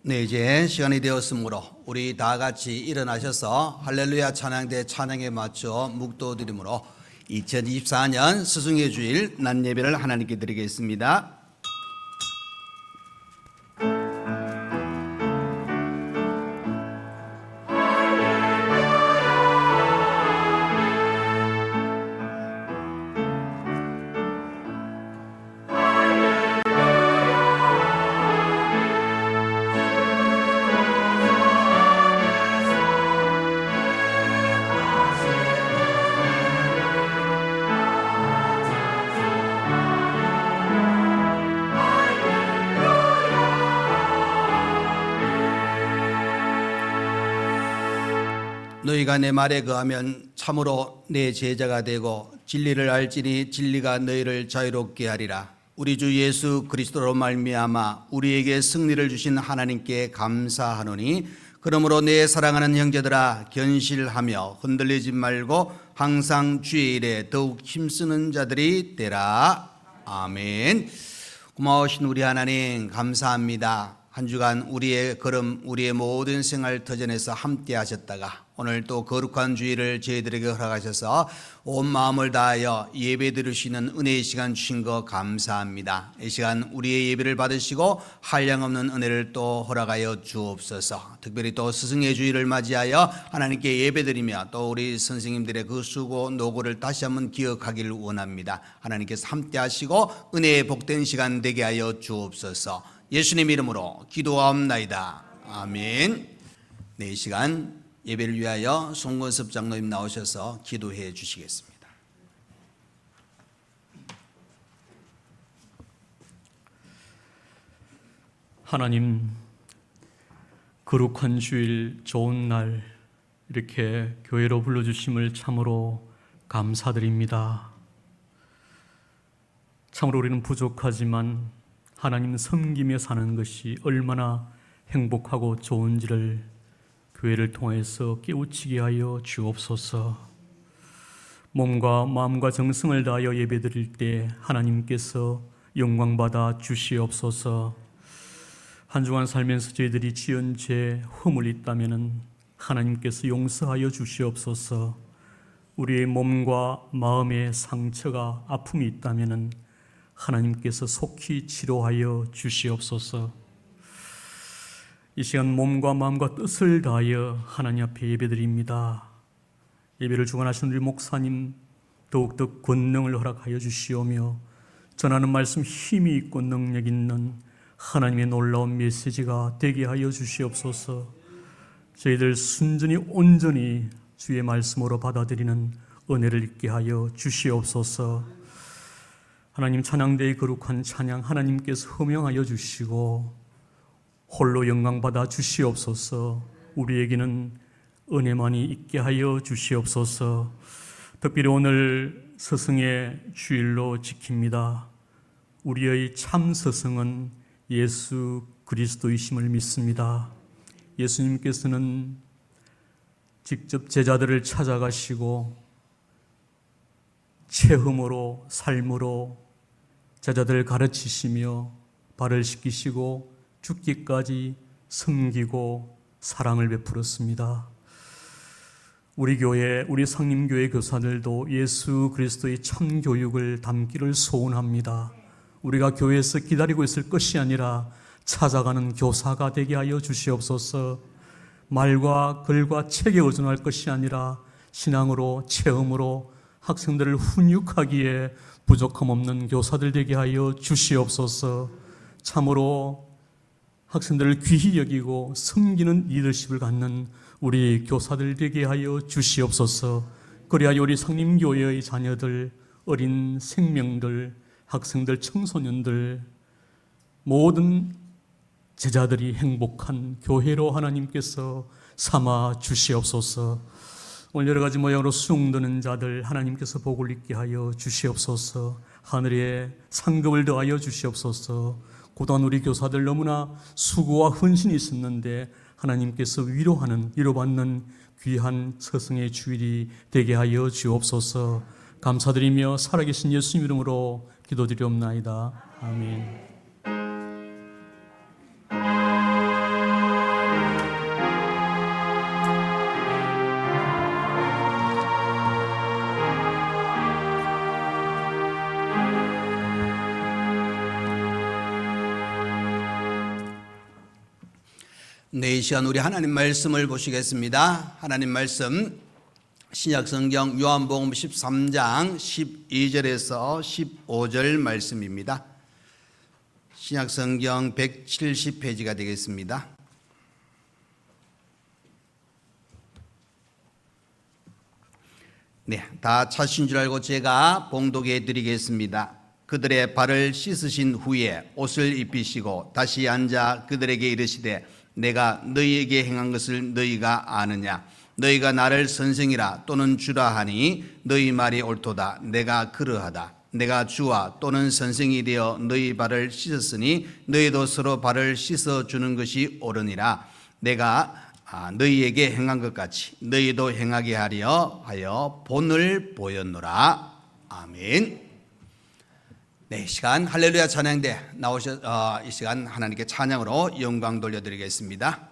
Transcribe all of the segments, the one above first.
네, 이제 시간이 되었으므로 우리 다 같이 일어나셔서 할렐루야 찬양대 찬양에 맞춰 묵도드림으로 2024년 스승의 주일 낮 예배를 하나님께 드리겠습니다. 너희가 내 말에 거하면 참으로 내 제자가 되고 진리를 알지니 진리가 너희를 자유롭게 하리라. 우리 주 예수 그리스도로 말미암아 우리에게 승리를 주신 하나님께 감사하노니 그러므로 내 사랑하는 형제들아 견실하며 흔들리지 말고 항상 주의 일에 더욱 힘쓰는 자들이 되라. 아멘. 고마우신 우리 하나님 감사합니다. 한 주간 우리의 걸음, 우리의 모든 생활 터전에서 함께 하셨다가 오늘 또 거룩한 주일을 저희들에게 허락하셔서 온 마음을 다하여 예배 드릴 수 있는 은혜의 시간 주신 거 감사합니다. 이 시간 우리의 예배를 받으시고 한량없는 은혜를 또 허락하여 주옵소서. 특별히 또 스승의 주일을 맞이하여 하나님께 예배 드리며 또 우리 선생님들의 그 수고 노고를 다시 한번 기억하기를 원합니다. 하나님께서 함께 하시고 은혜의 복된 시간 되게 하여 주옵소서. 예수님 이름으로 기도하옵나이다. 아멘. 네, 이 시간 예배를 위하여 송건섭 장로님 나오셔서 기도해 주시겠습니다. 하나님, 거룩한 주일 좋은 날 이렇게 교회로 불러주심을 참으로 감사드립니다. 참으로 우리는 부족하지만 하나님 섬기며 사는 것이 얼마나 행복하고 좋은지를 교회를 통해서 깨우치게 하여 주옵소서. 몸과 마음과 정성을 다하여 예배드릴 때 하나님께서 영광받아 주시옵소서. 한 주간 살면서 저희들이 지은 죄, 허물 있다면 하나님께서 용서하여 주시옵소서. 우리의 몸과 마음의 상처가 아픔이 있다면 하나님께서 속히 치료하여 주시옵소서. 이 시간 몸과 마음과 뜻을 다하여 하나님 앞에 예배드립니다. 예배를 주관하신 우리 목사님 더욱더 권능을 허락하여 주시오며 전하는 말씀 힘이 있고 능력 있는 하나님의 놀라운 메시지가 되게 하여 주시옵소서. 저희들 순전히 온전히 주의 말씀으로 받아들이는 은혜를 있게 하여 주시옵소서. 하나님 찬양대의 거룩한 찬양 하나님께서 허명하여 주시고 홀로 영광받아 주시옵소서. 우리에게는 은혜만이 있게 하여 주시옵소서. 특별히 오늘 스승의 주일로 지킵니다. 우리의 참 스승은 예수 그리스도이심을 믿습니다. 예수님께서는 직접 제자들을 찾아가시고 체험으로 삶으로 제자들을 가르치시며 발을 씻기시고 죽기까지 섬기고 사랑을 베풀었습니다. 우리 교회, 우리 상림교회 교사들도 예수 그리스도의 참 교육을 담기를 소원합니다. 우리가 교회에서 기다리고 있을 것이 아니라 찾아가는 교사가 되게 하여 주시옵소서. 말과 글과 책에 의존할 것이 아니라 신앙으로 체험으로 학생들을 훈육하기에 부족함 없는 교사들 되게 하여 주시옵소서. 참으로 학생들을 귀히 여기고 섬기는 리더십을 갖는 우리 교사들 되게 하여 주시옵소서. 그래야 우리 상림교회의 자녀들, 어린 생명들, 학생들, 청소년들 모든 제자들이 행복한 교회로 하나님께서 삼아 주시옵소서. 오늘 여러 가지 모양으로 수용되는 자들 하나님께서 복을 있게 하여 주시옵소서. 하늘에 상급을 더하여 주시옵소서. 고단 우리 교사들 너무나 수고와 헌신이 있었는데 하나님께서 위로받는 귀한 스승의 주일이 되게 하여 주옵소서. 감사드리며 살아계신 예수님 이름으로 기도드리옵나이다. 아멘. 네, 이 시간 우리 하나님 말씀을 보시겠습니다. 하나님 말씀 신약성경 요한복음 13장 12절에서 15절 말씀입니다. 신약성경 170페이지가 되겠습니다. 네, 다 찾으신 줄 알고 제가 봉독해 드리겠습니다. 그들의 발을 씻으신 후에 옷을 입히시고 다시 앉아 그들에게 이르시되 내가 너희에게 행한 것을 너희가 아느냐? 너희가 나를 선생이라 또는 주라 하니 너희 말이 옳도다. 내가 그러하다. 내가 주와 또는 선생이 되어 너희 발을 씻었으니 너희도 서로 발을 씻어 주는 것이 옳으니라. 내가 너희에게 행한 것 같이 너희도 행하게 하려 하여 본을 보였노라. 아멘. 네, 이 시간 할렐루야 찬양대 나오셔 이 시간 하나님께 찬양으로 영광 돌려드리겠습니다.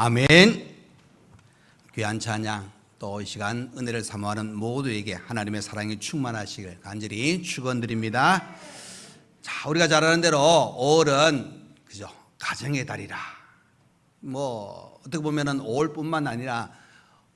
아멘. 귀한 찬양 또 이 시간 은혜를 사모하는 모두에게 하나님의 사랑이 충만하시길 간절히 축원드립니다. 자, 우리가 잘 아는 대로 5월은 그죠? 가정의 달이라. 뭐 어떻게 보면은 5월뿐만 아니라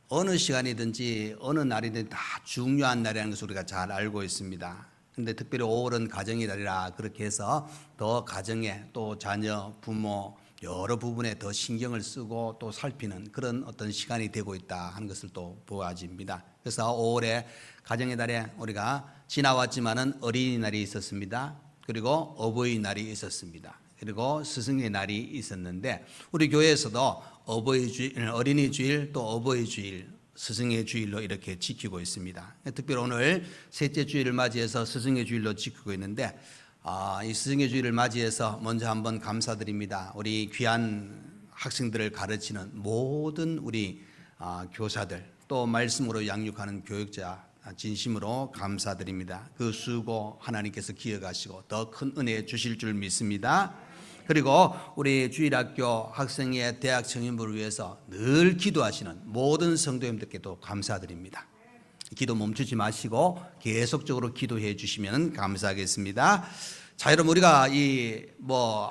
어느 시간이든지 어느 날이든 다 중요한 날이라는 것을 우리가 잘 알고 있습니다. 근데 특별히 5월은 가정의 달이라 그렇게 해서 더 가정에 또 자녀, 부모 여러 부분에 더 신경을 쓰고 또 살피는 그런 어떤 시간이 되고 있다 하는 것을 또 보아집니다. 그래서 5월에 가정의 달에 우리가 지나왔지만은 어린이날이 있었습니다. 그리고 어버이날이 있었습니다. 그리고 스승의 날이 있었는데 우리 교회에서도 어린이 주일 또 어버이 주일 스승의 주일로 이렇게 지키고 있습니다. 특별히 오늘 셋째 주일을 맞이해서 스승의 주일로 지키고 있는데 이 스승의 주일을 맞이해서 먼저 한번 감사드립니다. 우리 귀한 학생들을 가르치는 모든 우리 교사들 또 말씀으로 양육하는 교육자 진심으로 감사드립니다. 그 수고 하나님께서 기억하시고 더 큰 은혜 주실 줄 믿습니다. 그리고 우리 주일학교 학생의 대학 청년부를 위해서 늘 기도하시는 모든 성도님들께도 감사드립니다. 기도 멈추지 마시고 계속적으로 기도해 주시면 감사하겠습니다. 자, 여러분 우리가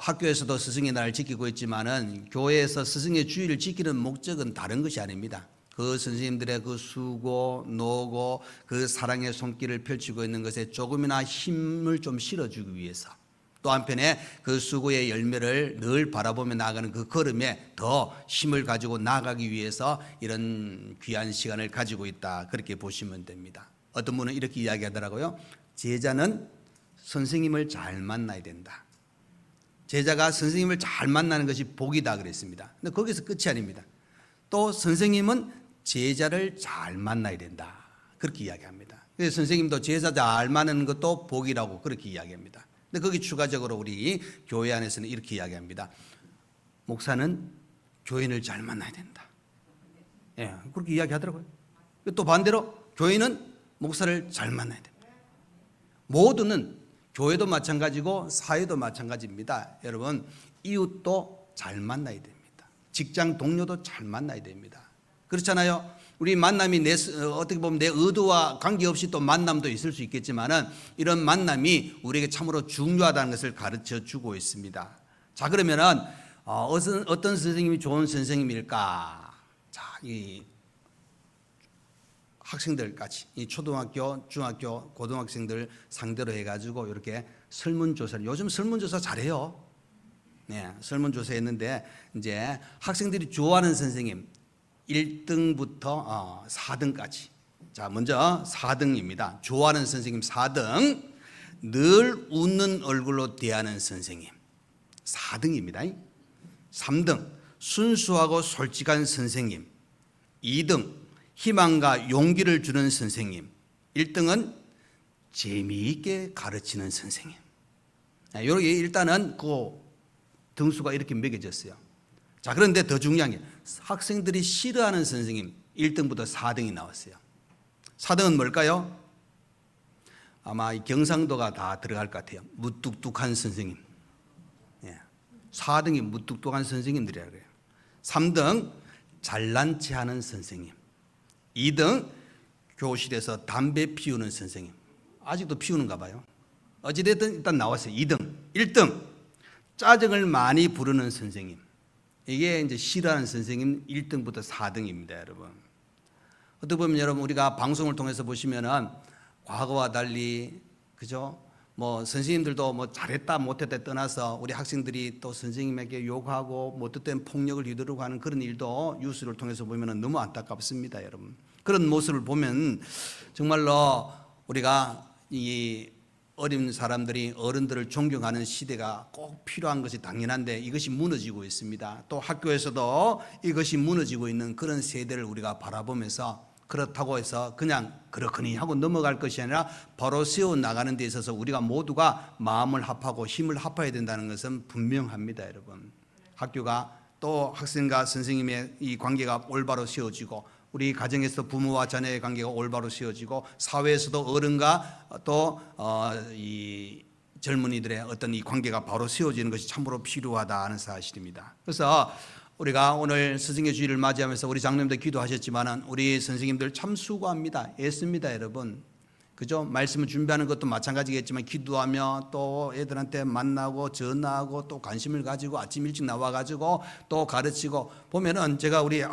학교에서도 스승의 날을 지키고 있지만은 교회에서 스승의 주일을 지키는 목적은 다른 것이 아닙니다. 그 선생님들의 그 수고, 노고, 그 사랑의 손길을 펼치고 있는 것에 조금이나 힘을 좀 실어주기 위해서 또 한편에 그 수고의 열매를 늘 바라보며 나아가는 그 걸음에 더 힘을 가지고 나아가기 위해서 이런 귀한 시간을 가지고 있다 그렇게 보시면 됩니다. 어떤 분은 이렇게 이야기하더라고요. 제자는 선생님을 잘 만나야 된다. 제자가 선생님을 잘 만나는 것이 복이다 그랬습니다. 근데 거기서 끝이 아닙니다. 또 선생님은 제자를 잘 만나야 된다 그렇게 이야기합니다. 그래서 선생님도 제자 잘 만나는 것도 복이라고 그렇게 이야기합니다. 근데 거기 추가적으로 우리 교회 안에서는 이렇게 이야기합니다. 목사는 교인을 잘 만나야 된다. 예, 그렇게 이야기하더라고요. 또 반대로 교인은 목사를 잘 만나야 됩니다. 모두는 교회도 마찬가지고 사회도 마찬가지입니다. 여러분 이웃도 잘 만나야 됩니다. 직장 동료도 잘 만나야 됩니다. 그렇잖아요. 우리 만남이 어떻게 보면 내 의도와 관계없이 또 만남도 있을 수 있겠지만은 이런 만남이 우리에게 참으로 중요하다는 것을 가르쳐 주고 있습니다. 자, 그러면은 어떤 선생님이 좋은 선생님일까? 자, 이 학생들까지 이 초등학교, 중학교, 고등학생들 상대로 해가지고 이렇게 설문조사를 요즘 설문조사 잘해요. 네, 설문조사 했는데 이제 학생들이 좋아하는 선생님 1등부터 4등까지. 자, 먼저 4등입니다. 좋아하는 선생님 4등. 늘 웃는 얼굴로 대하는 선생님 4등입니다. 3등. 순수하고 솔직한 선생님. 2등. 희망과 용기를 주는 선생님. 1등은 재미있게 가르치는 선생님. 이렇게 일단은 그 등수가 이렇게 매겨졌어요. 자, 그런데 더 중요한 게 학생들이 싫어하는 선생님 1등부터 4등이 나왔어요. 4등은 뭘까요? 아마 경상도가 다 들어갈 것 같아요. 무뚝뚝한 선생님. 4등이 무뚝뚝한 선생님들이라고 해요. 3등 잘난 체하는 선생님. 2등 교실에서 담배 피우는 선생님. 아직도 피우는가 봐요. 어찌됐든 일단 나왔어요. 2등. 1등 짜증을 많이 부르는 선생님. 이게 이제 싫어하는 선생님 1등부터 4등입니다, 여러분. 어떻게 보면 여러분 우리가 방송을 통해서 보시면은 과거와 달리 그죠? 선생님들도 잘했다 못했다 떠나서 우리 학생들이 또 선생님에게 욕하고 못된 폭력을 휘두르고 하는 그런 일도 뉴스를 통해서 보면은 너무 안타깝습니다, 여러분. 그런 모습을 보면 정말로 우리가 이 어린 사람들이 어른들을 존경하는 시대가 꼭 필요한 것이 당연한데 이것이 무너지고 있습니다. 또 학교에서도 이것이 무너지고 있는 그런 세대를 우리가 바라보면서 그렇다고 해서 그냥 그렇거니 하고 넘어갈 것이 아니라 바로 세워나가는 데 있어서 우리가 모두가 마음을 합하고 힘을 합해야 된다는 것은 분명합니다, 여러분. 학교가 또 학생과 선생님의 이 관계가 올바로 세워지고 우리 가정에서 부모와 자녀의 관계가 올바로 세워지고 사회에서도 어른과 또 이 젊은이들의 어떤 이 관계가 바로 세워지는 것이 참으로 필요하다 하는 사실입니다. 그래서 우리가 오늘 스승의 주일을 맞이하면서 우리 장로님들 기도하셨지만은 우리 선생님들 참 수고합니다. 애씁니다, 여러분. 그죠? 말씀을 준비하는 것도 마찬가지겠지만 기도하며 또 애들한테 만나고 전화하고 또 관심을 가지고 아침 일찍 나와가지고 또 가르치고 보면은 제가 우리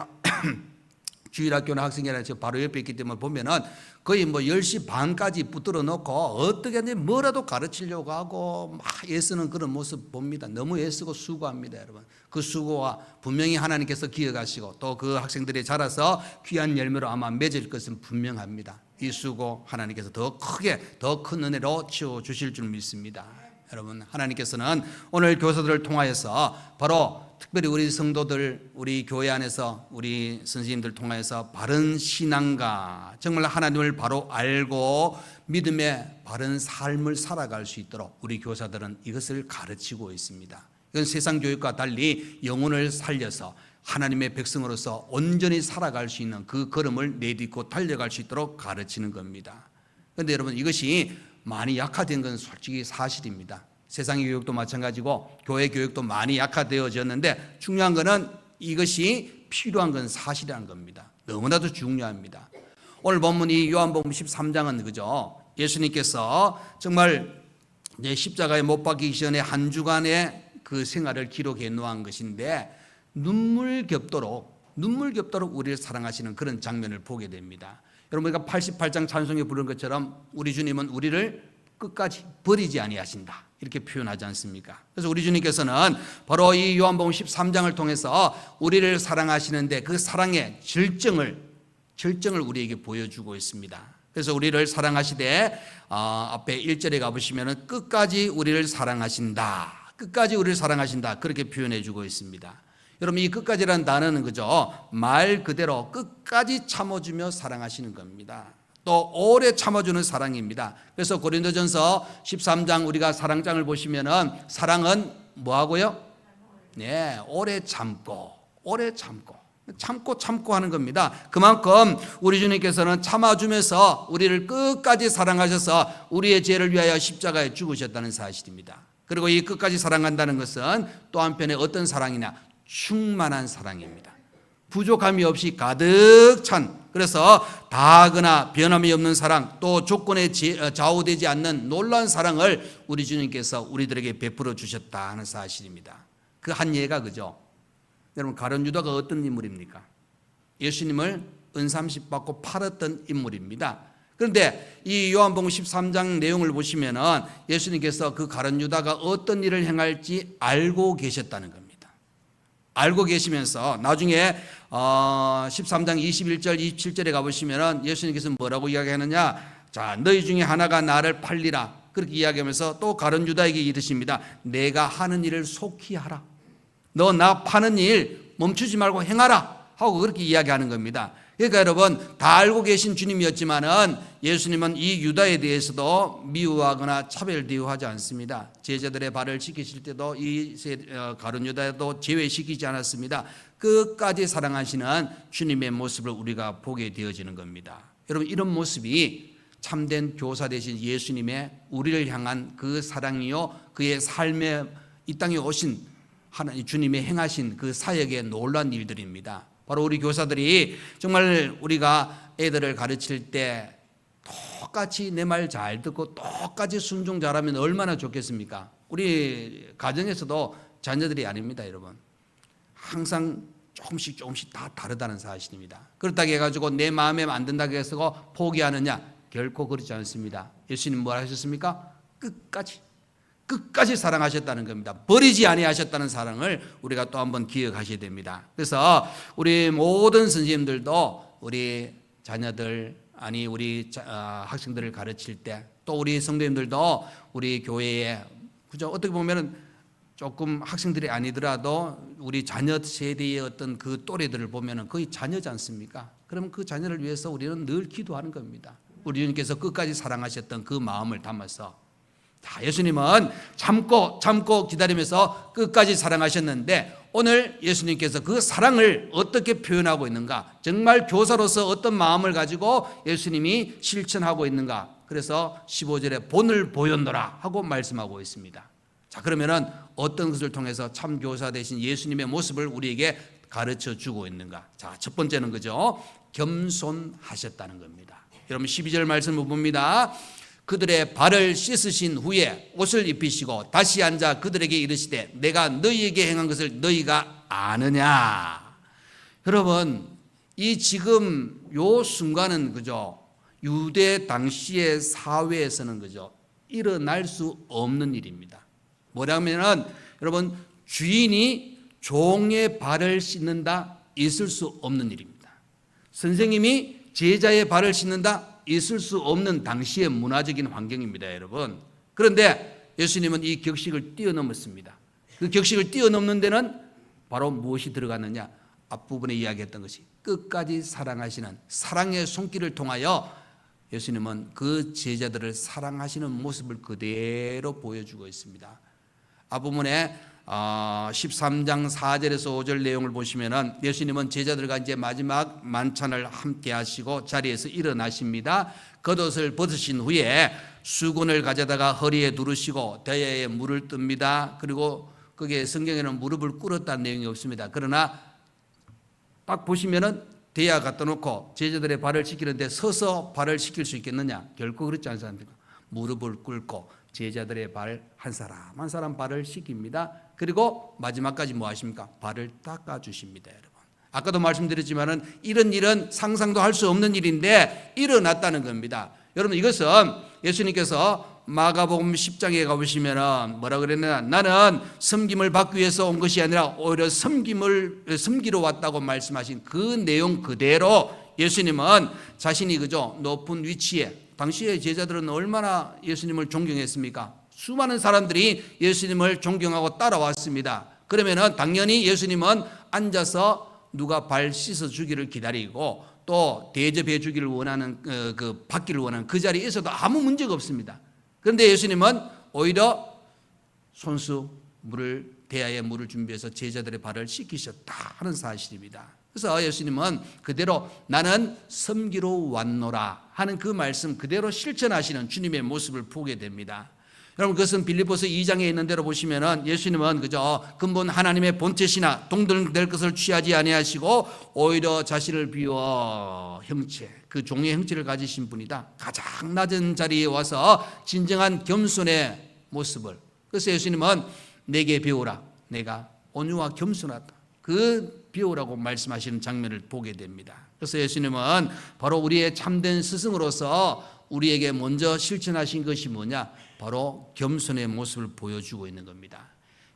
주일학교나 학생회나 저 바로 옆에 있기 때문에 보면은 거의 뭐 10시 반까지 붙들어 놓고 어떻게든지 뭐라도 가르치려고 하고 막 애쓰는 그런 모습 봅니다. 너무 애쓰고 수고합니다, 여러분. 그 수고와 분명히 하나님께서 기억하시고 또 그 학생들이 자라서 귀한 열매로 아마 맺을 것은 분명합니다. 이 수고 하나님께서 더 크게 더 큰 은혜로 치워 주실 줄 믿습니다. 여러분, 하나님께서는 오늘 교사들을 통하여서 바로 특별히 우리 성도들, 우리 교회 안에서 우리 선생님들 통하여서 바른 신앙과 정말 하나님을 바로 알고 믿음의 바른 삶을 살아갈 수 있도록 우리 교사들은 이것을 가르치고 있습니다. 이건 세상 교육과 달리 영혼을 살려서 하나님의 백성으로서 온전히 살아갈 수 있는 그 걸음을 내딛고 달려갈 수 있도록 가르치는 겁니다. 그런데 여러분, 이것이 많이 약화된 건 솔직히 사실입니다. 세상의 교육도 마찬가지고 교회 교육도 많이 약화되어졌는데 중요한 것은 이것이 필요한 건 사실이라는 겁니다. 너무나도 중요합니다. 오늘 본문 이 요한복음 13장은 그죠? 예수님께서 정말 이제 십자가에 못 박히기 전에 한 주간의 그 생활을 기록해 놓은 것인데 눈물겹도록 우리를 사랑하시는 그런 장면을 보게 됩니다. 여러분, 우리가 88장 찬송에 부른 것처럼 우리 주님은 우리를 끝까지 버리지 아니하신다 이렇게 표현하지 않습니까? 그래서 우리 주님께서는 바로 이 요한복음 13장을 통해서 우리를 사랑하시는데 그 사랑의 절정을 우리에게 보여주고 있습니다. 그래서 우리를 사랑하시되 앞에 1절에 가보시면 끝까지 우리를 사랑하신다, 끝까지 우리를 사랑하신다 그렇게 표현해 주고 있습니다. 여러분, 이 끝까지라는 단어는 그죠? 말 그대로 끝까지 참아주며 사랑하시는 겁니다. 또 오래 참아주는 사랑입니다. 그래서 고린도전서 13장 우리가 사랑장을 보시면은 사랑은 뭐하고요? 네, 오래 참고 하는 겁니다. 그만큼 우리 주님께서는 참아주면서 우리를 끝까지 사랑하셔서 우리의 죄를 위하여 십자가에 죽으셨다는 사실입니다. 그리고 이 끝까지 사랑한다는 것은 또 한편에 어떤 사랑이냐? 충만한 사랑입니다. 부족함이 없이 가득 찬, 그래서 다하거나 변함이 없는 사랑, 또 조건에 좌우되지 않는 놀라운 사랑을 우리 주님께서 우리들에게 베풀어 주셨다 하는 사실입니다. 그 한 예가 그죠? 여러분, 가룟 유다가 어떤 인물입니까? 예수님을 은삼십 받고 팔았던 인물입니다. 그런데 이 요한복음 13장 내용을 보시면은 예수님께서 그 가룟 유다가 어떤 일을 행할지 알고 계셨다는 겁니다. 알고 계시면서 나중에 13장 21절 27절에 가보시면 예수님께서 뭐라고 이야기하느냐, 자, 너희 중에 하나가 나를 팔리라 그렇게 이야기하면서 또 가룟 유다에게 이르십니다. 내가 하는 일을 속히 하라, 너 나 파는 일 멈추지 말고 행하라 하고 그렇게 이야기하는 겁니다. 그러니까 여러분, 다 알고 계신 주님이었지만은 예수님은 이 유다에 대해서도 미워하거나 차별 대우하지 않습니다. 제자들의 발을 씻기실 때도 이 가룟 유다도 제외시키지 않았습니다. 끝까지 사랑하시는 주님의 모습을 우리가 보게 되어지는 겁니다. 여러분, 이런 모습이 참된 교사 되신 예수님의 우리를 향한 그 사랑이요, 그의 삶에 이 땅에 오신 하나님 주님이 행하신 그 사역의 놀라운 일들입니다. 바로 우리 교사들이 정말 우리가 애들을 가르칠 때 똑같이 내 말 잘 듣고 똑같이 순종 잘하면 얼마나 좋겠습니까? 우리 가정에서도 자녀들이 아닙니다, 여러분. 항상 조금씩 다 다르다는 사실입니다. 그렇다고 해가지고 내 마음에 안 든다고 해서 포기하느냐? 결코 그렇지 않습니다. 예수님 뭐라 하셨습니까? 끝까지 사랑하셨다는 겁니다. 버리지 아니하셨다는 사랑을 우리가 또 한번 기억하셔야 됩니다. 그래서 우리 모든 선생님들도 우리 자녀들, 아니 우리 학생들을 가르칠 때, 또 우리 성도님들도 우리 교회에 그죠? 어떻게 보면은 조금 학생들이 아니더라도 우리 자녀 세대의 어떤 그 또래들을 보면은 거의 자녀지 않습니까? 그러면 그 자녀를 위해서 우리는 늘 기도하는 겁니다. 우리 주님께서 끝까지 사랑하셨던 그 마음을 담아서, 자, 예수님은 참고 기다리면서 끝까지 사랑하셨는데 오늘 예수님께서 그 사랑을 어떻게 표현하고 있는가, 정말 교사로서 어떤 마음을 가지고 예수님이 실천하고 있는가, 그래서 15절에 본을 보였노라 하고 말씀하고 있습니다. 자, 그러면은 어떤 것을 통해서 참 교사 되신 예수님의 모습을 우리에게 가르쳐 주고 있는가? 자, 첫 번째는 그죠? 겸손하셨다는 겁니다. 여러분 12절 말씀을 봅니다. 그들의 발을 씻으신 후에 옷을 입히시고 다시 앉아 그들에게 이르시되 내가 너희에게 행한 것을 너희가 아느냐. 여러분, 이 지금 요 순간은 그죠, 유대 당시의 사회에서는 그죠, 일어날 수 없는 일입니다. 뭐냐면은 여러분, 주인이 종의 발을 씻는다, 있을 수 없는 일입니다. 선생님이 제자의 발을 씻는다, 있을 수 없는 당시의 문화적인 환경입니다, 여러분. 그런데 예수님은 이 격식을 뛰어넘었습니다. 그 격식을 뛰어넘는 데는 바로 무엇이 들어갔느냐? 앞부분에 이야기했던 것이 끝까지 사랑하시는 사랑의 손길을 통하여 예수님은 그 제자들을 사랑하시는 모습을 그대로 보여주고 있습니다. 앞부분에 13장 4절에서 5절 내용을 보시면은 예수님은 제자들과 이제 마지막 만찬을 함께 하시고 자리에서 일어나십니다. 겉옷을 벗으신 후에 수건을 가져다가 허리에 두르시고 대야에 물을 뜹니다. 그리고 거기에 성경에는 무릎을 꿇었다는 내용이 없습니다. 그러나 딱 보시면은 대야 갖다 놓고 제자들의 발을 씻기는데 서서 발을 씻길 수 있겠느냐? 결코 그렇지 않습니까? 무릎을 꿇고 제자들의 발 한 사람 한 사람 발을 씻깁니다. 그리고 마지막까지 뭐 하십니까? 발을 닦아 주십니다, 여러분. 아까도 말씀드렸지만은 이런 일은 상상도 할 수 없는 일인데 일어났다는 겁니다. 여러분, 이것은 예수님께서 마가복음 10장에 가보시면은 뭐라 그랬느냐? 나는 섬김을 받기 위해서 온 것이 아니라 오히려 섬기러 왔다고 말씀하신 그 내용 그대로 예수님은 자신이 그죠, 높은 위치에, 당시의 제자들은 얼마나 예수님을 존경했습니까? 수많은 사람들이 예수님을 존경하고 따라왔습니다. 그러면은 당연히 예수님은 앉아서 누가 발 씻어 주기를 기다리고 또 대접해 주기를 원하는 받기를 원하는 그 자리에 있어도 아무 문제가 없습니다. 그런데 예수님은 오히려 손수 물을, 대야에 물을 준비해서 제자들의 발을 씻기셨다 하는 사실입니다. 그래서 예수님은 그대로 나는 섬기러 왔노라 하는 그 말씀 그대로 실천하시는 주님의 모습을 보게 됩니다. 여러분, 그것은 빌립보서 2장에 있는 대로 보시면은 예수님은 그저 근본 하나님의 본체시나 동등될 것을 취하지 아니하시고 오히려 자신을 비워 형체, 그 종의 형체를 가지신 분이다. 가장 낮은 자리에 와서 진정한 겸손의 모습을, 그래서 예수님은 내게 배우라, 내가 온유와 겸손하다, 그 배우라고 말씀하시는 장면을 보게 됩니다. 그래서 예수님은 바로 우리의 참된 스승으로서 우리에게 먼저 실천하신 것이 뭐냐? 바로 겸손의 모습을 보여주고 있는 겁니다.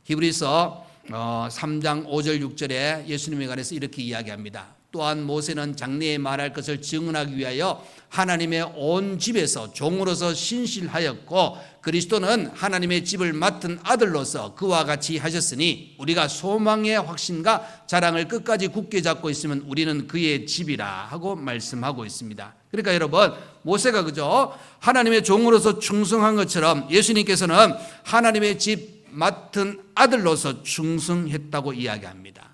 히브리서 3장 5절 6절에 예수님에 관해서 이렇게 이야기합니다. 또한 모세는 장래에 말할 것을 증언하기 위하여 하나님의 온 집에서 종으로서 신실하였고 그리스도는 하나님의 집을 맡은 아들로서 그와 같이 하셨으니 우리가 소망의 확신과 자랑을 끝까지 굳게 잡고 있으면 우리는 그의 집이라 하고 말씀하고 있습니다. 그러니까 여러분, 모세가 그저 하나님의 종으로서 충성한 것처럼 예수님께서는 하나님의 집 맡은 아들로서 충성했다고 이야기합니다.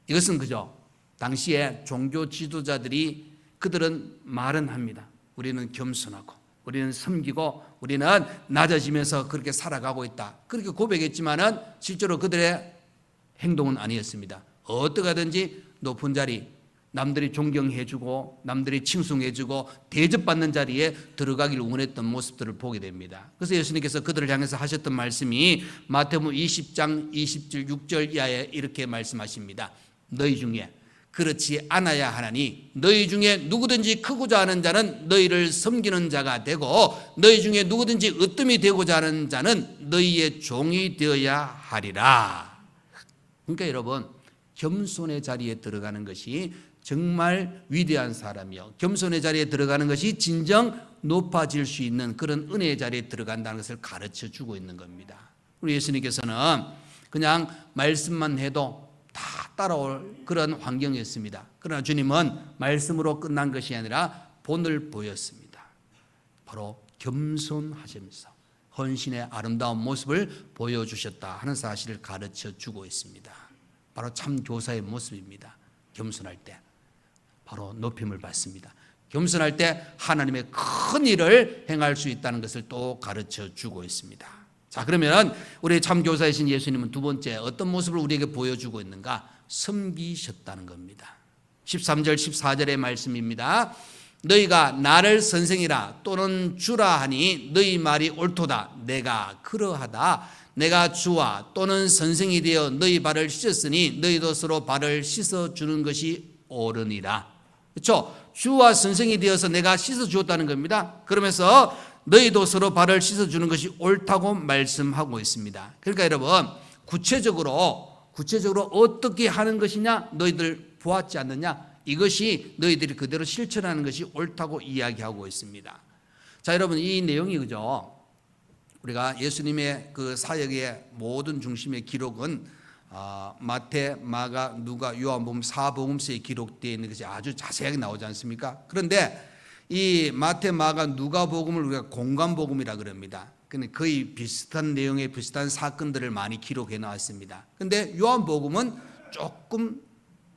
이것은 그저 당시에 종교 지도자들이 그들은 말은 합니다. 우리는 겸손하고 우리는 섬기고 우리는 낮아지면서 그렇게 살아가고 있다, 그렇게 고백했지만은 실제로 그들의 행동은 아니었습니다. 어떻게 하든지 높은 자리, 남들이 존경해주고 남들이 칭송해주고 대접받는 자리에 들어가기를 원했던 모습들을 보게 됩니다. 그래서 예수님께서 그들을 향해서 하셨던 말씀이 마태복음 20장 20절 6절 이하에 이렇게 말씀하십니다. 너희 중에 그렇지 않아야 하나니 너희 중에 누구든지 크고자 하는 자는 너희를 섬기는 자가 되고 너희 중에 누구든지 으뜸이 되고자 하는 자는 너희의 종이 되어야 하리라. 그러니까 여러분, 겸손의 자리에 들어가는 것이 정말 위대한 사람이요, 겸손의 자리에 들어가는 것이 진정 높아질 수 있는 그런 은혜의 자리에 들어간다는 것을 가르쳐 주고 있는 겁니다. 우리 예수님께서는 그냥 말씀만 해도 다 따라올 그런 환경이었습니다. 그러나 주님은 말씀으로 끝난 것이 아니라 본을 보였습니다. 바로 겸손하시면서 헌신의 아름다운 모습을 보여주셨다 하는 사실을 가르쳐 주고 있습니다. 바로 참 교사의 모습입니다. 겸손할 때 바로 높임을 받습니다. 겸손할 때 하나님의 큰 일을 행할 수 있다는 것을 또 가르쳐 주고 있습니다. 자, 그러면 우리 참 교사이신 예수님은 두 번째 어떤 모습을 우리에게 보여주고 있는가? 섬기셨다는 겁니다. 13절 14절의 말씀입니다. 너희가 나를 선생이라 또는 주라 하니 너희 말이 옳도다. 내가 그러하다. 내가 주와 또는 선생이 되어 너희 발을 씻었으니 너희도 서로 발을 씻어주는 것이 옳으니라. 그렇죠? 주와 선생이 되어서 내가 씻어주었다는 겁니다. 그러면서 너희도 서로 발을 씻어주는 것이 옳다고 말씀하고 있습니다. 그러니까 여러분 구체적으로 어떻게 하는 것이냐 너희들 보았지 않느냐, 이것이 너희들이 그대로 실천하는 것이 옳다고 이야기하고 있습니다. 자, 여러분 이 내용이 그죠? 우리가 예수님의 그 사역의 모든 중심의 기록은 마태, 마가, 누가, 요한복음 4복음서에 기록되어 있는 것이 아주 자세하게 나오지 않습니까? 그런데 이 마태, 마가, 누가복음을 우리가 공관복음이라 그럽니다. 근데 거의 비슷한 내용의 비슷한 사건들을 많이 기록해 나왔습니다. 그런데 요한복음은 조금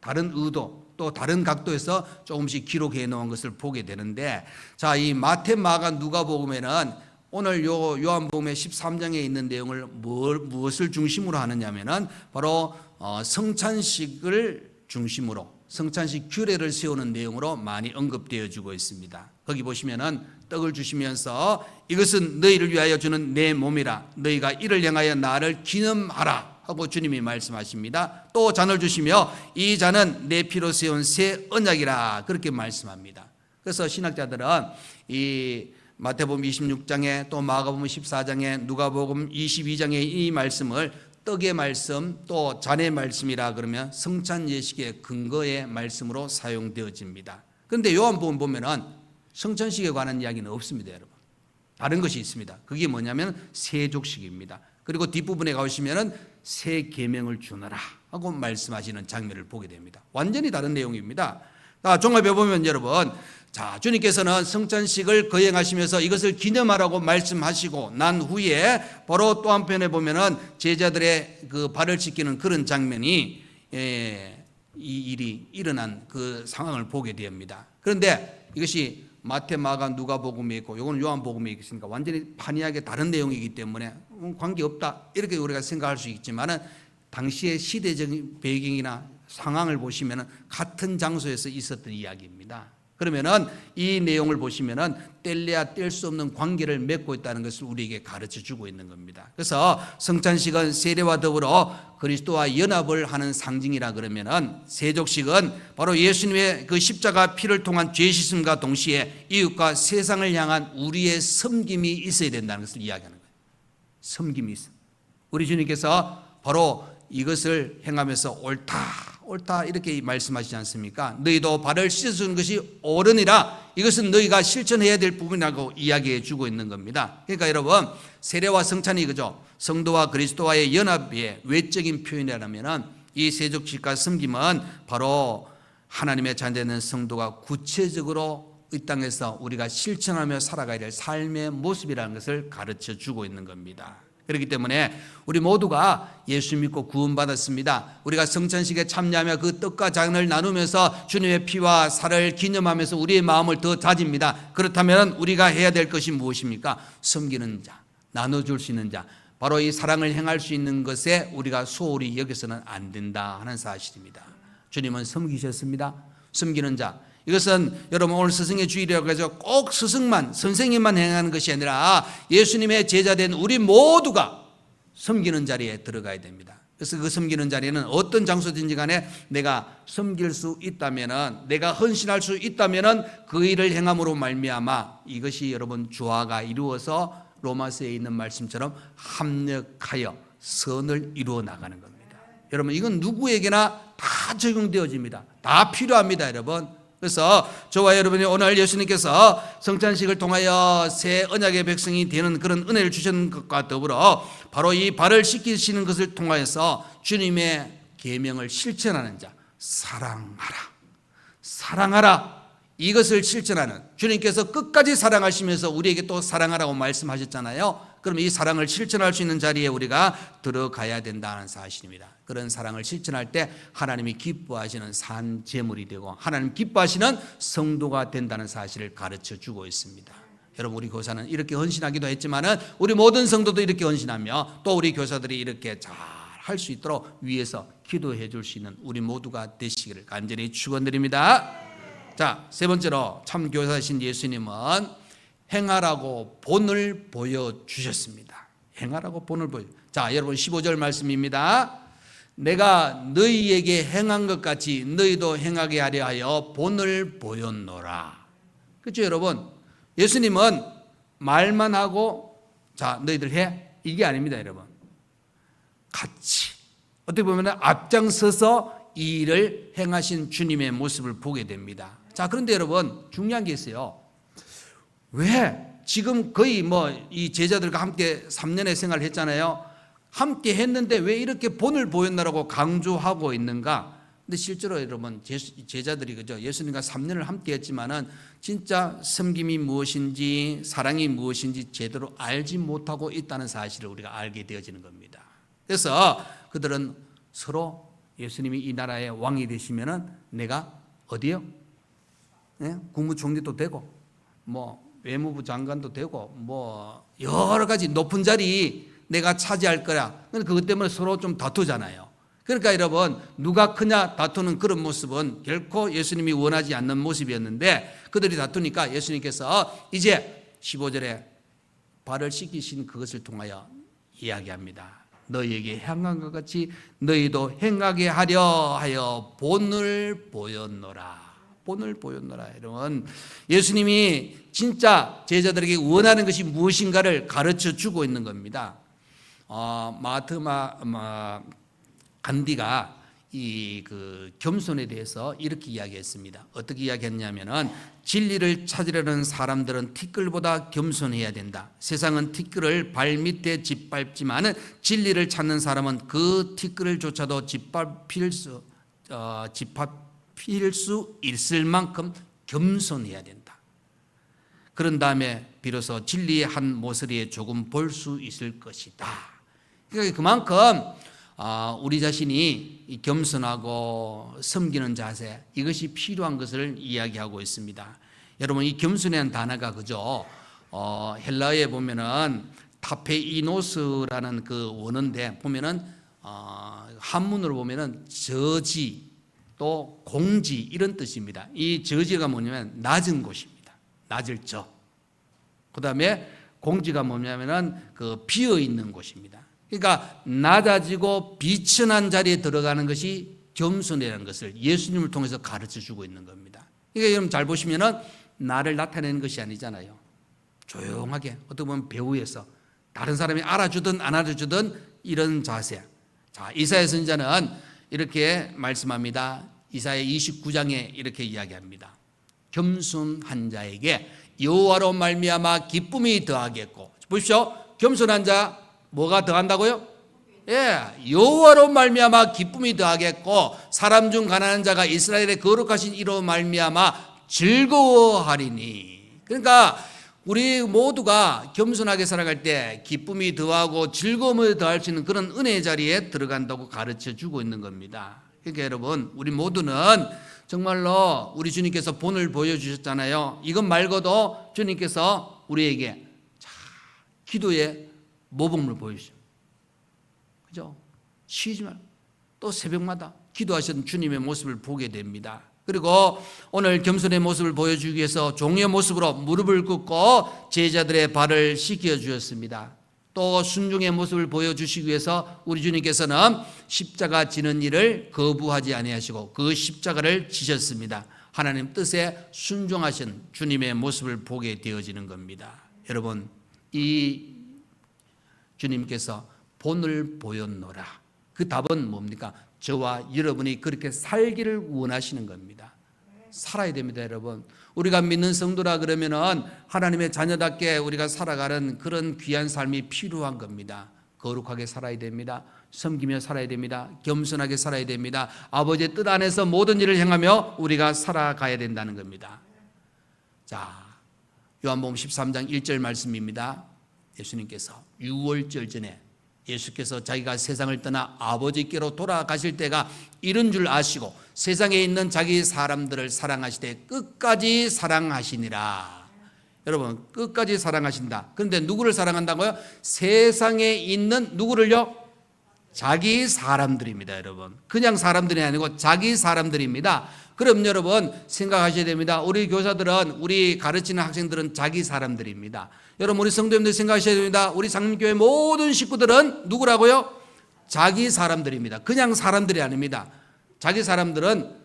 다른 의도 또 다른 각도에서 조금씩 기록해 놓은 것을 보게 되는데, 자, 이 마태, 마가, 누가복음에는 오늘 요한복음의 13장에 있는 내용을 무엇을 중심으로 하느냐면은 바로 성찬식을 중심으로 성찬식 규례를 세우는 내용으로 많이 언급되어 주고 있습니다. 거기 보시면은 떡을 주시면서 이것은 너희를 위하여 주는 내 몸이라, 너희가 이를 향하여 나를 기념하라 하고 주님이 말씀하십니다. 또 잔을 주시며 이 잔은 내 피로 세운 새 언약이라 그렇게 말씀합니다. 그래서 신학자들은 이 마태복음 26장에 또 마가복음 14장에 누가복음 22장에 이 말씀을 떡의 말씀 또 잔의 말씀이라 그러면 성찬 예식의 근거의 말씀으로 사용되어집니다. 그런데 요한복음 보면은 성찬식에 관한 이야기는 없습니다, 여러분. 다른 것이 있습니다. 그게 뭐냐면 세족식입니다. 그리고 뒷부분에 가보시면은 새 계명을 주너라 하고 말씀하시는 장면을 보게 됩니다. 완전히 다른 내용입니다. 종합해 보면 여러분, 자, 주님께서는 성찬식을 거행하시면서 이것을 기념하라고 말씀하시고 난 후에 바로 또 한편에 보면은 제자들의 그 발을 씻기는 그런 장면이 이 일이 일어난 그 상황을 보게 됩니다. 그런데 이것이 마태, 마가, 누가복음에 있고 요거는 요한복음에 있으니까 완전히 판이하게 다른 내용이기 때문에 관계없다 이렇게 우리가 생각할 수 있지만은 당시의 시대적인 배경이나 상황을 보시면은 같은 장소에서 있었던 이야기입니다. 그러면은 이 내용을 보시면은 뗄래야 뗄 수 없는 관계를 맺고 있다는 것을 우리에게 가르쳐 주고 있는 겁니다. 그래서 성찬식은 세례와 더불어 그리스도와 연합을 하는 상징이라 그러면은 세족식은 바로 예수님의 그 십자가 피를 통한 죄 씻음과 동시에 이웃과 세상을 향한 우리의 섬김이 있어야 된다는 것을 이야기하는 거예요. 섬김이 있어. 우리 주님께서 바로 이것을 행하면서 옳다 이렇게 말씀하시지 않습니까? 너희도 발을 씻어주는 것이 옳으니라, 이것은 너희가 실천해야 될 부분이라고 이야기해 주고 있는 겁니다. 그러니까 여러분 세례와 성찬이 그죠? 성도와 그리스도와의 연합의 외적인 표현이라면 이 세족식과 섬김은 바로 하나님의 자녀된 성도가 구체적으로 이 땅에서 우리가 실천하며 살아가야 될 삶의 모습이라는 것을 가르쳐 주고 있는 겁니다. 그렇기 때문에 우리 모두가 예수 믿고 구원받았습니다. 우리가 성찬식에 참여하며 그 떡과 잔을 나누면서 주님의 피와 살을 기념하면서 우리의 마음을 더 다집니다. 그렇다면 우리가 해야 될 것이 무엇입니까? 섬기는 자, 나눠줄 수 있는 자, 바로 이 사랑을 행할 수 있는 것에 우리가 소홀히 여겨서는 안 된다 하는 사실입니다. 주님은 섬기셨습니다. 섬기는 자, 이것은 여러분 오늘 스승의 주일이라고 해서 꼭 스승만 선생님만 행하는 것이 아니라 예수님의 제자된 우리 모두가 섬기는 자리에 들어가야 됩니다. 그래서 그 섬기는 자리는 어떤 장소든지 간에 내가 섬길 수 있다면은, 내가 헌신할 수 있다면은 그 일을 행함으로 말미암아 이것이 여러분 조화가 이루어서 로마서에 있는 말씀처럼 합력하여 선을 이루어 나가는 겁니다. 여러분 이건 누구에게나 다 적용되어집니다. 다 필요합니다, 여러분. 그래서 저와 여러분이 오늘 예수님께서 성찬식을 통하여 새 언약의 백성이 되는 그런 은혜를 주신 것과 더불어 바로 이 발을 씻기시는 것을 통하여서 주님의 계명을 실천하는 자, 사랑하라 이것을 실천하는, 주님께서 끝까지 사랑하시면서 우리에게 또 사랑하라고 말씀하셨잖아요. 그럼 이 사랑을 실천할 수 있는 자리에 우리가 들어가야 된다는 사실입니다. 그런 사랑을 실천할 때 하나님이 기뻐하시는 산 제물이 되고 하나님 기뻐하시는 성도가 된다는 사실을 가르쳐 주고 있습니다. 여러분 우리 교사는 이렇게 헌신하기도 했지만은 우리 모든 성도도 이렇게 헌신하며 또 우리 교사들이 이렇게 잘 할 수 있도록 위에서 기도해 줄 수 있는 우리 모두가 되시기를 간절히 축원드립니다. 자, 세 번째로 참 교사신 예수님은 행하라고 본을 보여주셨습니다. 행하라고 본을 보여. 자, 여러분 15절 말씀입니다. 내가 너희에게 행한 것 같이 너희도 행하게 하려 하여 본을 보였노라. 그렇죠, 여러분? 예수님은 말만 하고 자 너희들 해 이게 아닙니다, 여러분. 같이 어떻게 보면 앞장서서 이 일을 행하신 주님의 모습을 보게 됩니다. 자, 그런데 여러분 중요한 게 있어요. 왜 지금 거의 이 제자들과 함께 3년의 생활을 했잖아요. 함께 했는데 왜 이렇게 본을 보였나라고 강조하고 있는가? 근데 실제로 여러분 제자들이 그죠? 예수님과 3년을 함께 했지만은 진짜 섬김이 무엇인지 사랑이 무엇인지 제대로 알지 못하고 있다는 사실을 우리가 알게 되어지는 겁니다. 그래서 그들은 서로 예수님이 이 나라의 왕이 되시면은 내가 어디요? 네? 국무총리도 되고 외무부 장관도 되고 여러 가지 높은 자리 내가 차지할 거야. 그것 때문에 서로 좀 다투잖아요. 그러니까 여러분 누가 크냐 다투는 그런 모습은 결코 예수님이 원하지 않는 모습이었는데 그들이 다투니까 예수님께서 이제 15절에 발을 씻기신 그것을 통하여 이야기합니다. 너희에게 행한 것 같이 너희도 행하게 하려 하여 본을 보였노라. 본을 보였노라. 여러분 예수님이 진짜 제자들에게 원하는 것이 무엇인가를 가르쳐 주고 있는 겁니다. 마하트마 간디가 이 겸손에 대해서 이렇게 이야기했습니다. 어떻게 이야기했냐면은 진리를 찾으려는 사람들은 티끌보다 겸손해야 된다. 세상은 티끌을 발밑에 짓밟지만은 진리를 찾는 사람은 그 티끌을조차도 짓밟힐 수 있을 만큼 겸손해야 된다. 그런 다음에 비로소 진리의 한 모서리에 조금 볼 수 있을 것이다. 그러니까 그만큼 우리 자신이 겸손하고 섬기는 자세 이것이 필요한 것을 이야기하고 있습니다. 여러분 이 겸손이라는 단어가 그죠? 헬라어에 보면은 타페이노스라는 그 원어인데 보면은 한문으로 보면은 저지 또 공지 이런 뜻입니다. 이 저지가 뭐냐면 낮은 곳입니다. 낮을 저. 그다음에 공지가 뭐냐면은 비어 있는 곳입니다. 그러니까 낮아지고 비천한 자리에 들어가는 것이 겸손이라는 것을 예수님을 통해서 가르쳐 주고 있는 겁니다. 그러니까 여러분 잘 보시면은 나를 나타내는 것이 아니잖아요. 조용하게 어떻게 보면 배후에서 다른 사람이 알아주든 안 알아주든 이런 자세. 자, 이사야 선지자는 이렇게 말씀합니다. 이사야 29장에 이렇게 이야기합니다. 겸손한 자에게 여호와로 말미암아 기쁨이 더하겠고 보십시오. 겸손한 자 뭐가 더한다고요? 여호와로 말미암아 기쁨이 더하겠고 사람 중 가난한 자가 이스라엘의 거룩하신 이로 말미암아 즐거워하리니. 그러니까 우리 모두가 겸손하게 살아갈 때 기쁨이 더하고 즐거움을 더할 수 있는 그런 은혜의 자리에 들어간다고 가르쳐 주고 있는 겁니다. 그러니까 여러분 우리 모두는 정말로 우리 주님께서 본을 보여주셨잖아요. 이것 말고도 주님께서 우리에게 기도의 모범을 보여주죠. 그죠? 쉬지 말고 또 새벽마다 기도하시는 주님의 모습을 보게 됩니다. 그리고 오늘 겸손의 모습을 보여주기 위해서 종의 모습으로 무릎을 꿇고 제자들의 발을 씻겨 주셨습니다. 또 순종의 모습을 보여주시기 위해서 우리 주님께서는 십자가 지는 일을 거부하지 아니하시고 그 십자가를 지셨습니다. 하나님 뜻에 순종하신 주님의 모습을 보게 되어지는 겁니다. 여러분 이 주님께서 본을 보였노라. 그 답은 뭡니까? 저와 여러분이 그렇게 살기를 원하시는 겁니다. 살아야 됩니다, 여러분. 우리가 믿는 성도라 그러면은 하나님의 자녀답게 우리가 살아가는 그런 귀한 삶이 필요한 겁니다. 거룩하게 살아야 됩니다. 섬기며 살아야 됩니다. 겸손하게 살아야 됩니다. 아버지의 뜻 안에서 모든 일을 행하며 우리가 살아가야 된다는 겁니다. 자, 요한복음 13장 1절 말씀입니다. 예수님께서 유월절 전에 예수께서 자기가 세상을 떠나 아버지께로 돌아가실 때가 이른 줄 아시고 세상에 있는 자기 사람들을 사랑하시되 끝까지 사랑하시니라. 여러분 끝까지 사랑하신다. 그런데 누구를 사랑한다고요? 세상에 있는 누구를요? 자기 사람들입니다. 여러분 그냥 사람들이 아니고 자기 사람들입니다. 그럼 여러분 생각하셔야 됩니다. 우리 교사들은 우리 가르치는 학생들은 자기 사람들입니다. 여러분 우리 성도님들 생각하셔야 됩니다. 우리 장로교회 모든 식구들은 누구라고요? 자기 사람들입니다. 그냥 사람들이 아닙니다. 자기 사람들은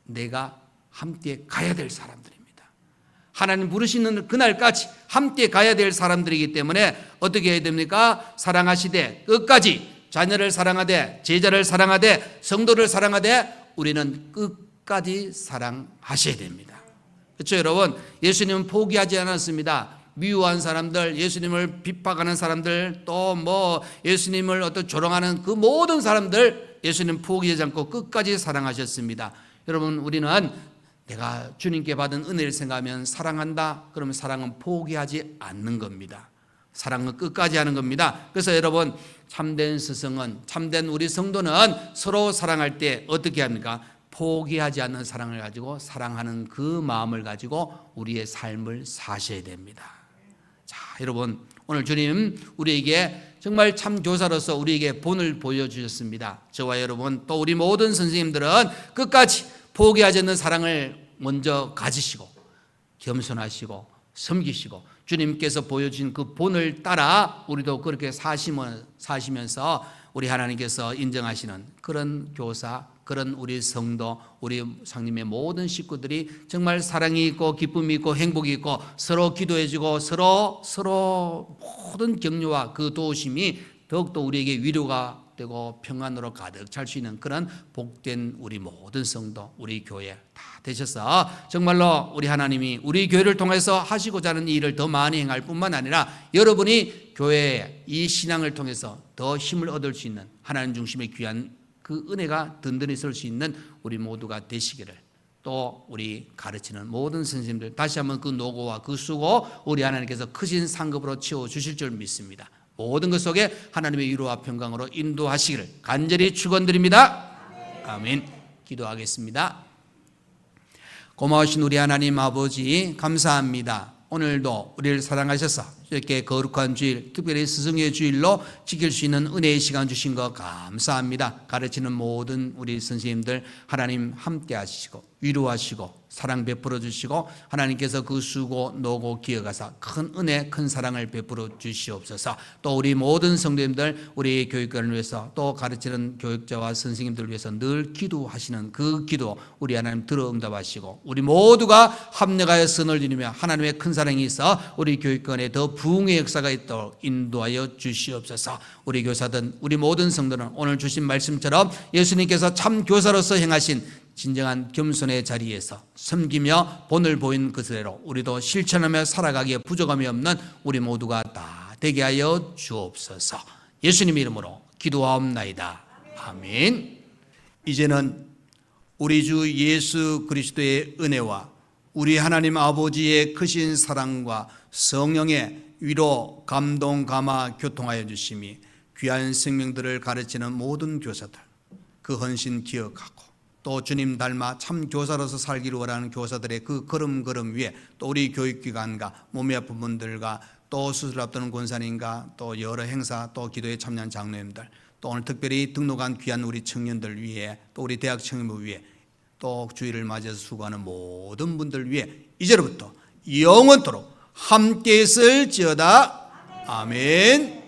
내가 함께 가야 될 사람들입니다. 하나님 부르시는 그날까지 함께 가야 될 사람들이기 때문에 어떻게 해야 됩니까? 사랑하시되 끝까지 자녀를 사랑하되 제자를 사랑하되 성도를 사랑하되 우리는 끝까지 사랑하셔야 됩니다. 그렇죠, 여러분? 예수님은 포기하지 않았습니다. 미워한 사람들, 예수님을 비판하는 사람들, 또 예수님을 어떤 조롱하는 그 모든 사람들 예수님 포기하지 않고 끝까지 사랑하셨습니다. 여러분, 우리는 내가 주님께 받은 은혜를 생각하면 사랑한다. 그러면 사랑은 포기하지 않는 겁니다. 사랑은 끝까지 하는 겁니다. 그래서 여러분, 참된 스승은, 참된 우리 성도는 서로 사랑할 때 어떻게 합니까? 포기하지 않는 사랑을 가지고 사랑하는 그 마음을 가지고 우리의 삶을 사셔야 됩니다. 자, 여러분, 오늘 주님 우리에게 정말 참 교사로서 우리에게 본을 보여주셨습니다. 저와 여러분 또 우리 모든 선생님들은 끝까지 포기하지 않는 사랑을 먼저 가지시고 겸손하시고 섬기시고 주님께서 보여준 그 본을 따라 우리도 그렇게 사시면서 우리 하나님께서 인정하시는 그런 교사, 그런 우리 성도, 우리 상님의 모든 식구들이 정말 사랑이 있고 기쁨이 있고 행복이 있고 서로 기도해주고 서로 모든 격려와 그 도우심이 더욱더 우리에게 위로가 되고 평안으로 가득 찰 수 있는 그런 복된 우리 모든 성도, 우리 교회 다 되셔서 정말로 우리 하나님이 우리 교회를 통해서 하시고자 하는 일을 더 많이 행할 뿐만 아니라 여러분이 교회에 이 신앙을 통해서 더 힘을 얻을 수 있는 하나님 중심의 귀한 그 은혜가 든든히 설 수 있는 우리 모두가 되시기를, 또 우리 가르치는 모든 선생님들 다시 한번 그 노고와 그 수고 우리 하나님께서 크신 상급으로 채워주실 줄 믿습니다. 모든 것 속에 하나님의 위로와 평강으로 인도하시기를 간절히 축원드립니다. 아멘. 기도하겠습니다. 고마우신 우리 하나님 아버지 감사합니다. 오늘도 우리를 사랑하셔서 이렇게 거룩한 주일, 특별히 스승의 주일로 지킬 수 있는 은혜의 시간 주신 것 감사합니다. 가르치는 모든 우리 선생님들 하나님 함께 하시고 위로하시고 사랑 베풀어 주시고 하나님께서 그 수고 노고 기억하사 큰 은혜 큰 사랑을 베풀어 주시옵소서. 또 우리 모든 성도님들 우리 교육관을 위해서 또 가르치는 교육자와 선생님들을 위해서 늘 기도하시는 그 기도 우리 하나님 들어 응답하시고 우리 모두가 합력하여 선을 이루며 하나님의 큰 사랑이 있어 우리 교육관에 더 부흥의 역사가 있도록 인도하여 주시옵소서. 우리 교사든 우리 모든 성도는 오늘 주신 말씀처럼 예수님께서 참 교사로서 행하신 진정한 겸손의 자리에서 섬기며 본을 보인 그대로 우리도 실천하며 살아가기에 부족함이 없는 우리 모두가 다 되게 하여 주옵소서. 예수님 이름으로 기도하옵나이다. 아멘. 이제는 우리 주 예수 그리스도의 은혜와 우리 하나님 아버지의 크신 사랑과 성령의 위로 감동 감화 교통하여 주심이 귀한 생명들을 가르치는 모든 교사들 그 헌신 기억하고 또 주님 닮아 참 교사로서 살기를 원하는 교사들의 그 걸음걸음 위에 또 우리 교육기관과 몸이 아픈 분들과 또 수술 앞두는 권사님과 또 여러 행사 또 기도에 참여한 장로님들 또 오늘 특별히 등록한 귀한 우리 청년들 위해 또 우리 대학 청년부 위해 또 주일을 맞이해서 수고하는 모든 분들 위해 이제로부터 영원토록 함께 있을지어다. 아멘.